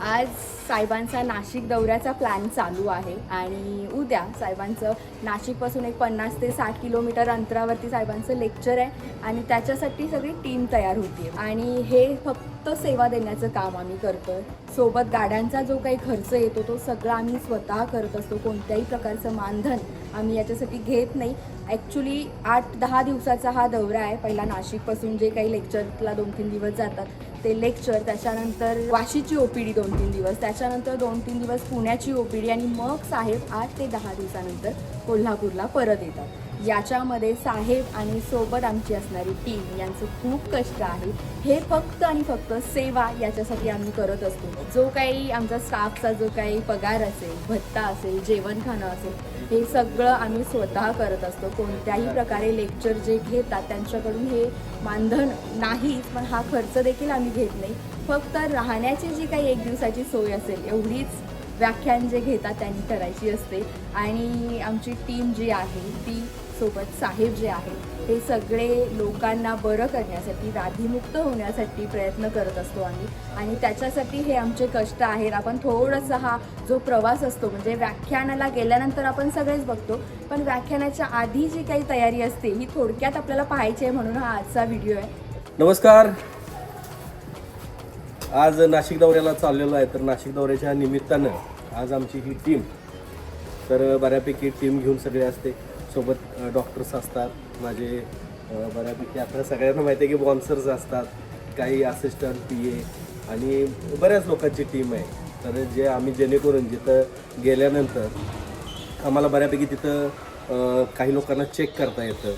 आज साहेबांचा नाशिक दौऱ्याचा प्लॅन चालू आहे आणि उद्या साहेबांचं नाशिकपासून एक 50 ते 60 किलोमीटर अंतरावरती साहेबांचं लेक्चर आहे आणि त्याच्यासाठी सगळी टीम तयार होती आणि हे फक्त सेवा देण्याचं काम आम्ही करतोय. सोबत गाड्यांचा जो काही खर्च येतो तो सगळा आम्ही स्वतः करत असतो. कोणत्याही प्रकारचं मानधन आम्ही याच्यासाठी घेत नाही. ॲक्च्युली 8-10 दिवसाचा हा दौरा आहे. पहिला नाशिकपासून जे काही लेक्चरला 2-3 दिवस जातात ते लेक्चर, त्याच्यानंतर वाशीची OPD 2-3 दिवस, त्याच्यानंतर 2-3 दिवस पुण्याची OPD आणि मग साहेब 8 ते 10 दिवसानंतर कोल्हापूरला परत येतात. याच्यामध्ये साहेब आणि सोबत आमची असणारी टीम यांचं खूप कष्ट आहे. हे फक्त आणि फक्त सेवा याच्यासाठी आम्ही करत असतो. जो काही आमचा स्टाफचा जो काही पगार असेल, भत्ता असेल, जेवण खाणं असेल, हे सगळं आम्ही स्वतः करत असतो. कोणत्याही प्रकारे लेक्चर जे घेतात त्यांच्याकडून हे मानधन नाहीच, पण हा खर्च देखील आम्ही घेत नाही. फक्त राहण्याची जी काही एक दिवसाची सोय असेल एवढीच व्याख्यान जे घेतात त्यांनी करायची असते. आणि आमची टीम जी आहे ती सोबत साहेब जे आहे हे सगळे लोकांना बरं करण्यासाठी, व्याधीमुक्त होण्यासाठी प्रयत्न करत असतो आम्ही आणि त्याच्यासाठी हे आमचे कष्ट आहेत. आपण थोडंसं हा जो प्रवास असतो म्हणजे व्याख्यानाला गेल्यानंतर आपण सगळेच बघतो, पण व्याख्यानाच्या आधी जी काही तयारी असते ही थोडक्यात आपल्याला पाहायची आहे, म्हणून हा आजचा व्हिडिओ आहे. नमस्कार. आज नाशिक दौऱ्याला चाललेलो आहे, तर नाशिक दौऱ्याच्या निमित्तानं आज आमची ही टीम तर बऱ्यापैकी टीम घेऊन सगळे असते. सोबत डॉक्टर्स असतात माझे, बऱ्यापैकी आता सगळ्यांना माहिती आहे की बॉन्सर्स असतात, काही असिस्टंट PA आणि बऱ्याच लोकांची टीम आहे. तर जे आम्ही जेणेकरून जिथं गेल्यानंतर आम्हाला बऱ्यापैकी तिथं काही लोकांना चेक करता येतं.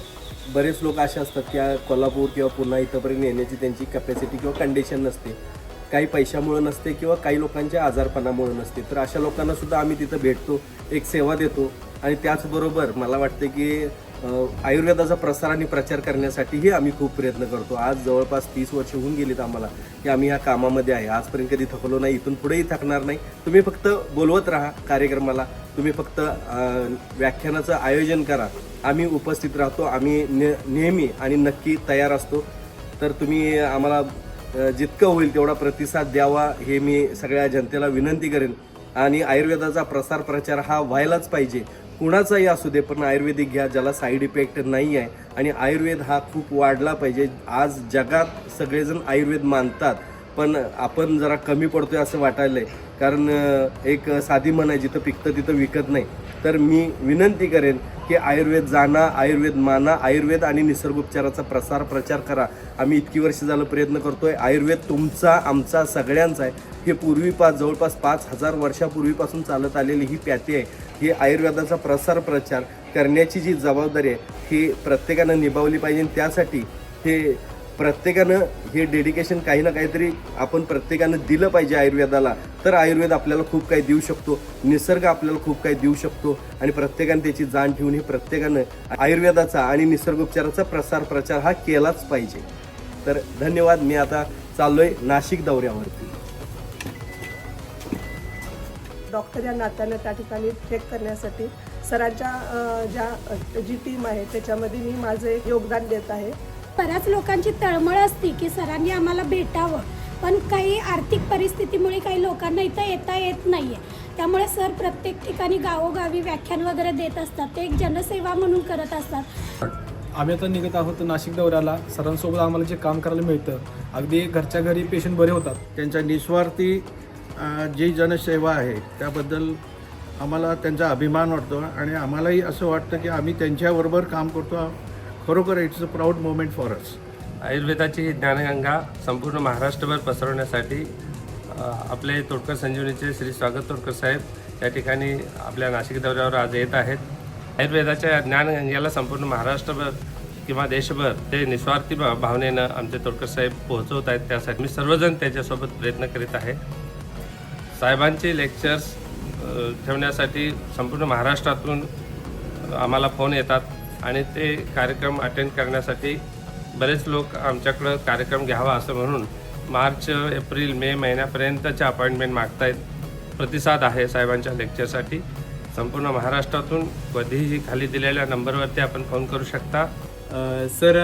बरेच लोक असे असतात की कोल्हापूर किंवा पुन्हा इथंपर्यंत येण्याची त्यांची कॅपॅसिटी किंवा कंडिशन नसते, काही पैशामुळं नसते किंवा काही लोकांच्या आजारपणामुळं नसते. तर अशा लोकांनासुद्धा आम्ही तिथं भेटतो, एक सेवा देतो. आणि त्याचबरोबर मला वाटतं की आयुर्वेदाचा प्रसार आणि प्रचार करण्यासाठीही आम्ही खूप प्रयत्न करतो. आज जवळपास 30 वर्ष होऊन गेलीत आम्हाला की आम्ही ह्या कामामध्ये आहे. आजपर्यंत कधी थकलो नाही, इथून पुढेही थकणार नाही. तुम्ही फक्त बोलवत राहा कार्यक्रमाला, तुम्ही फक्त व्याख्यानाचं आयोजन करा, आम्ही उपस्थित राहतो. आम्ही नेहमी आणि नक्की तयार असतो. तर तुम्ही आम्हाला जितकं होईल तेवढा प्रतिसाद द्यावा हे मी सगळ्या जनतेला विनंती करेन. आणि आयुर्वेदाचा प्रसार प्रचार हा व्हायलाच पाहिजे, कुणाचाही असू दे, पण आयुर्वेदिक घ्या ज्याला साईड इफेक्ट नाही आहे. आणि आयुर्वेद हा खूप वाढला पाहिजे. आज जगात सगळेजण आयुर्वेद मानतात, पण आपण जरा कमी पडतोय असं वाटायलं आहे. कारण एक साधी म्हण आहे, जिथं पिकतं तिथं विकत नाही. तर मी विनंती करेन की आयुर्वेद जाणा, आयुर्वेद माना, आयुर्वेद आणि निसर्गोपचाराचा प्रसार प्रचार करा. आम्ही इतकी वर्ष झालं प्रयत्न करतोय. आयुर्वेद तुमचा, आमचा, सगळ्यांचा आहे. हे जवळपास 5000 वर्षापूर्वीपासून चालत आलेली ही प्याती आहे. ही आयुर्वेदाचा प्रसार प्रचार करण्याची जी जबाबदारी आहे ही प्रत्येकानं निभावली पाहिजे. त्यासाठी हे प्रत्येकानं हे डेडिकेशन काही ना काहीतरी आपण प्रत्येकानं दिलं पाहिजे आयुर्वेदाला. तर आयुर्वेद आपल्याला खूप काही देऊ शकतो, निसर्ग आपल्याला खूप काही देऊ शकतो. आणि प्रत्येकानं त्याची जाण ठेवून हे प्रत्येकानं आयुर्वेदाचा आणि निसर्गोपचाराचा प्रसार प्रचार हा केलाच पाहिजे. तर धन्यवाद. मी आता चाललोय नाशिक दौऱ्यावरती. डॉक्टर या नात्यानं त्या ठिकाणी चेक करण्यासाठी सरांच्या जी टीम आहे त्याच्यामध्ये मी माझं एक योगदान देत आहे. बऱ्याच लोकांची तळमळ असते की सरांनी आम्हाला भेटावं, पण काही आर्थिक परिस्थितीमुळे काही लोकांना इथं येता येत नाही आहे. त्यामुळे सर प्रत्येक ठिकाणी गावोगावी व्याख्यान वगैरे देत असतात. ते एक जनसेवा म्हणून करत असतात. आम्ही आता निघत आहोत नाशिक दौऱ्याला. सरांसोबत आम्हाला जे काम करायला मिळतं, अगदी घरच्या घरी पेशंट बरे होतात. त्यांच्या निस्वार्थी जी जनसेवा आहे त्याबद्दल आम्हाला त्यांचा अभिमान वाटतो आणि आम्हालाही असं वाटतं की आम्ही त्यांच्याबरोबर काम करतो. खरोखर it's a proud moment for us. आयुर्वेदाची ज्ञानगंगा संपूर्ण महाराष्ट्रभर पसरवण्यासाठी आपले तोडकर संजीवनीचे श्री स्वागत तोडकर साहेब या ठिकाणी आपल्या नाशिक दौऱ्यावर आज येत आहेत. आयुर्वेदाच्या ज्ञानगंगेला संपूर्ण महाराष्ट्रभर किंवा देशभर ते निस्वार्थी भावनेनं आमचे तोडकर साहेब पोहोचवत आहेत. त्यासाठी मी सर्वजण त्याच्यासोबत प्रयत्न करीत आहे. साहेबांचे लेक्चर्स ठेवण्यासाठी संपूर्ण महाराष्ट्रातून आम्हाला फोन येतात आणि ते कार्यक्रम अटेंड करण्यासाठी बरेच लोक आमच्याकडं कार्यक्रम घ्यावा असं म्हणून मार्च, एप्रिल, मे महिन्यापर्यंतच्या अपॉइंटमेंट मागतायत. प्रतिसाद आहे साहेबांच्या लेक्चरसाठी. संपूर्ण महाराष्ट्रातून कधीही खाली दिलेल्या नंबरवरती आपण फोन करू शकता. सर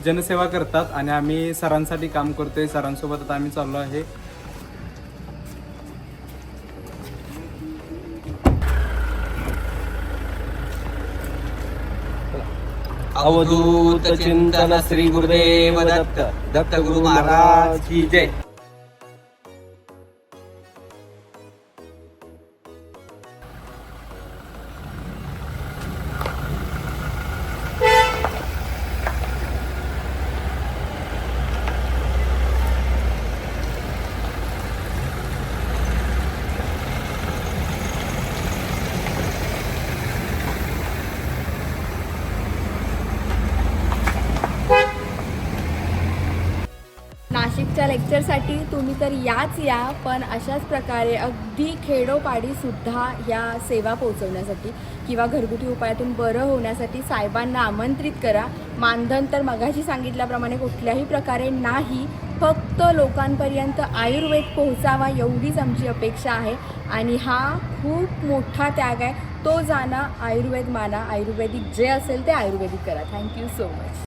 जनसेवा करतात आणि आम्ही सरांसाठी काम करतोय. सरांसोबत आता आम्ही चाललो आहे. अवधूत चिंतन श्री गुरुदेव दत्त दत्त गुरु महाराज की जय. नाशिकच्या लेक्चरसाठी तुम्ही तर या पण अशाच प्रकारे अगदी खेडोपाडीसुद्धा या सेवा पोहोचवण्यासाठी किंवा घरगुती उपायातून बरं होण्यासाठी साहेबांना आमंत्रित करा. मानधन तर मगाशी सांगितल्याप्रमाणे कुठल्याही प्रकारे नाही, फक्त लोकांपर्यंत आयुर्वेद पोहोचावा एवढीच आमची अपेक्षा आहे. आणि हा खूप मोठा त्याग आहे, तो जाणा, आयुर्वेद माना, आयुर्वेदिक जे असेल ते आयुर्वेदिक करा. Thank you so much.